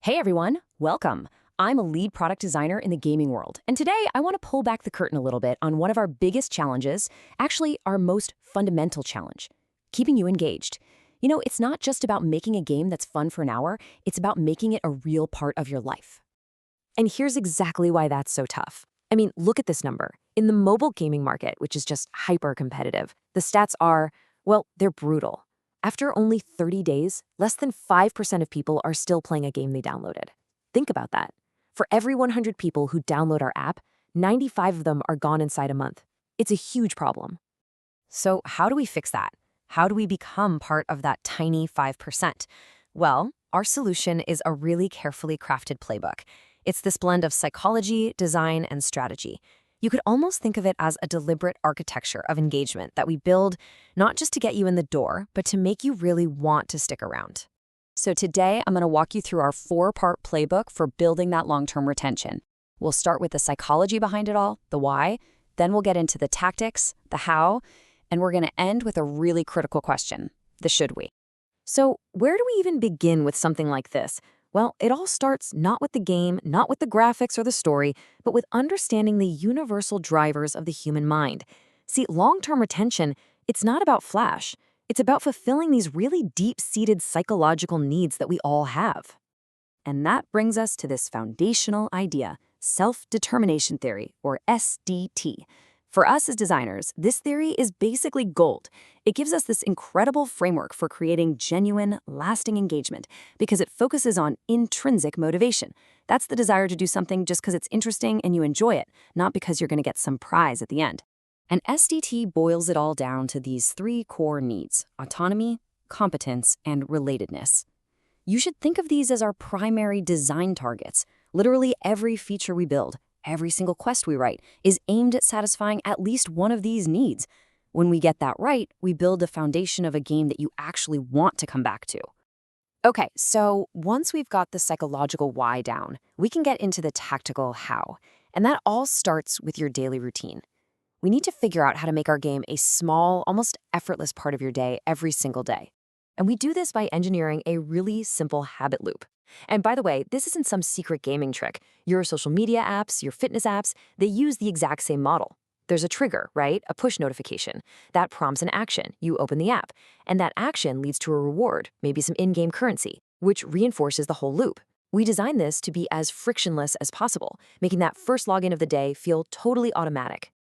Hey everyone, welcome. I'm a lead product designer in the gaming world, and today I want to pull back the curtain a little bit on one of our biggest challenges, actually our most fundamental challenge, keeping you engaged. It's not just about making a game that's fun for an hour, it's about making it a real part of your life. And here's exactly why that's so tough. I mean, look at this number. In the mobile gaming market, which is just hyper competitive, the stats are, well, they're brutal. After only 30 days, less than 5% of people are still playing a game they downloaded. Think about that. For every 100 people who download our app, 95 of them are gone inside a month. It's a huge problem. So how do we fix that? How do we become part of that tiny 5%? Well, our solution is a really carefully crafted playbook. It's this blend of psychology, design, and strategy. You could almost think of it as a deliberate architecture of engagement that we build not just to get you in the door, but to make you really want to stick around. So today, I'm going to walk you through our 4-part playbook for building that long-term retention. We'll start with the psychology behind it all, the why, then we'll get into the tactics, the how, and we're going to end with a really critical question, the should we. So where do we even begin with something like this? Well, it all starts not with the game, not with the graphics or the story, but with understanding the universal drivers of the human mind. See, long-term retention, it's not about flash. It's about fulfilling these really deep-seated psychological needs that we all have. And that brings us to this foundational idea, self-determination theory, or SDT. For us as designers, this theory is basically gold. It gives us this incredible framework for creating genuine, lasting engagement because it focuses on intrinsic motivation. That's the desire to do something just because it's interesting and you enjoy it, not because you're going to get some prize at the end. And SDT boils it all down to these 3 core needs: autonomy, competence, and relatedness. You should think of these as our primary design targets. Literally every feature we build, every single quest we write is aimed at satisfying at least one of these needs. When we get that right, we build a foundation of a game that you actually want to come back to. Okay, so once we've got the psychological why down, we can get into the tactical how. And that all starts with your daily routine. We need to figure out how to make our game a small, almost effortless part of your day every single day. And we do this by engineering a really simple habit loop. And by the way, this isn't some secret gaming trick. Your social media apps, your fitness apps, they use the exact same model. There's a trigger, right? A push notification. That prompts an action. You open the app. And that action leads to a reward, maybe some in-game currency, which reinforces the whole loop. We designed this to be as frictionless as possible, making that first login of the day feel totally automatic.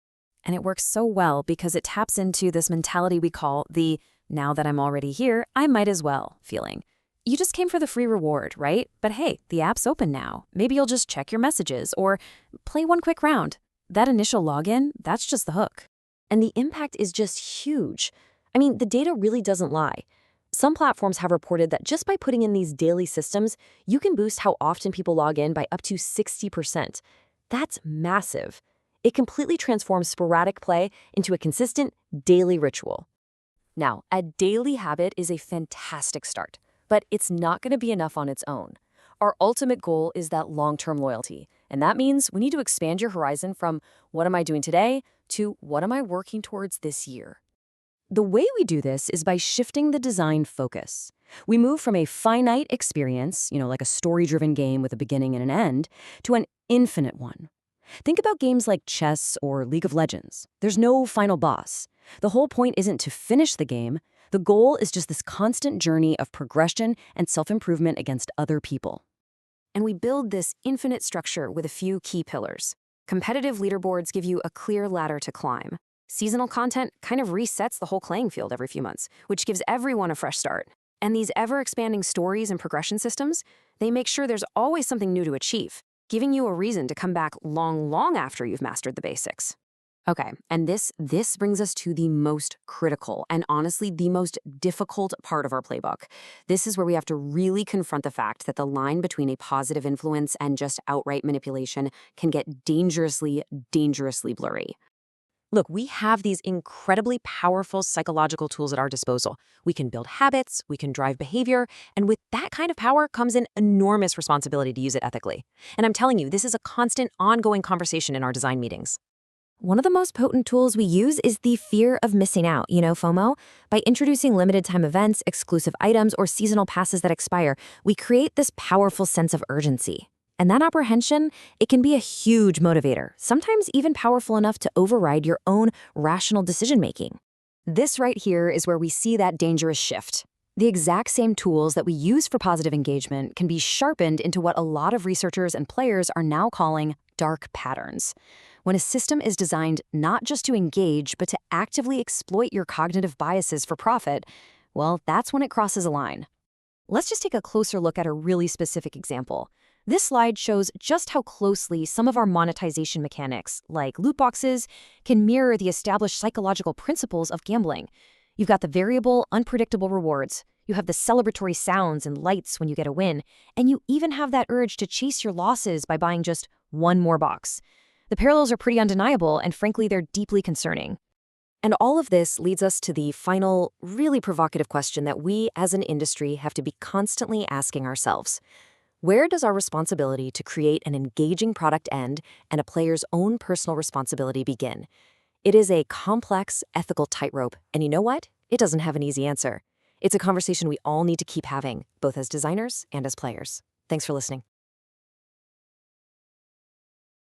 And it works so well because it taps into this mentality we call the "now that I'm already here, I might as well" feeling. You just came for the free reward, right? But hey, the app's open now. Maybe you'll just check your messages or play one quick round. That initial login, that's just the hook. And the impact is just huge. I mean, the data really doesn't lie. Some platforms have reported that just by putting in these daily systems, you can boost how often people log in by up to 60%. That's massive. It completely transforms sporadic play into a consistent daily ritual. Now, a daily habit is a fantastic start, but it's not going to be enough on its own. Our ultimate goal is that long-term loyalty, and that means we need to expand your horizon from "what am I doing today" to "what am I working towards this year?" The way we do this is by shifting the design focus. We move from a finite experience, like a story-driven game with a beginning and an end, to an infinite one. Think about games like chess or League of Legends. There's no final boss. The whole point isn't to finish the game. The goal is just this constant journey of progression and self-improvement against other people. And we build this infinite structure with a few key pillars. Competitive leaderboards give you a clear ladder to climb. Seasonal content kind of resets the whole playing field every few months, which gives everyone a fresh start. And these ever-expanding stories and progression systems, they make sure there's always something new to achieve, giving you a reason to come back long after you've mastered the basics. Okay, and this brings us to the most critical and honestly the most difficult part of our playbook. This is where we have to really confront the fact that the line between a positive influence and just outright manipulation can get dangerously blurry. Look, we have these incredibly powerful psychological tools at our disposal. We can build habits, we can drive behavior, and with that kind of power comes an enormous responsibility to use it ethically. And I'm telling you, this is a constant, ongoing conversation in our design meetings. One of the most potent tools we use is the fear of missing out, FOMO. By introducing limited time events, exclusive items, or seasonal passes that expire, we create this powerful sense of urgency. And that apprehension, it can be a huge motivator, sometimes even powerful enough to override your own rational decision making. This right here is where we see that dangerous shift. The exact same tools that we use for positive engagement can be sharpened into what a lot of researchers and players are now calling dark patterns. When a system is designed not just to engage, but to actively exploit your cognitive biases for profit, well, that's when it crosses a line. Let's just take a closer look at a really specific example. This slide shows just how closely some of our monetization mechanics, like loot boxes, can mirror the established psychological principles of gambling. You've got the variable, unpredictable rewards. You have the celebratory sounds and lights when you get a win, and you even have that urge to chase your losses by buying just one more box. The parallels are pretty undeniable, and frankly, they're deeply concerning. And all of this leads us to the final, really provocative question that we as an industry have to be constantly asking ourselves. Where does our responsibility to create an engaging product end and a player's own personal responsibility begin? It is a complex, ethical tightrope, and you know what? It doesn't have an easy answer. It's a conversation we all need to keep having, both as designers and as players. Thanks for listening.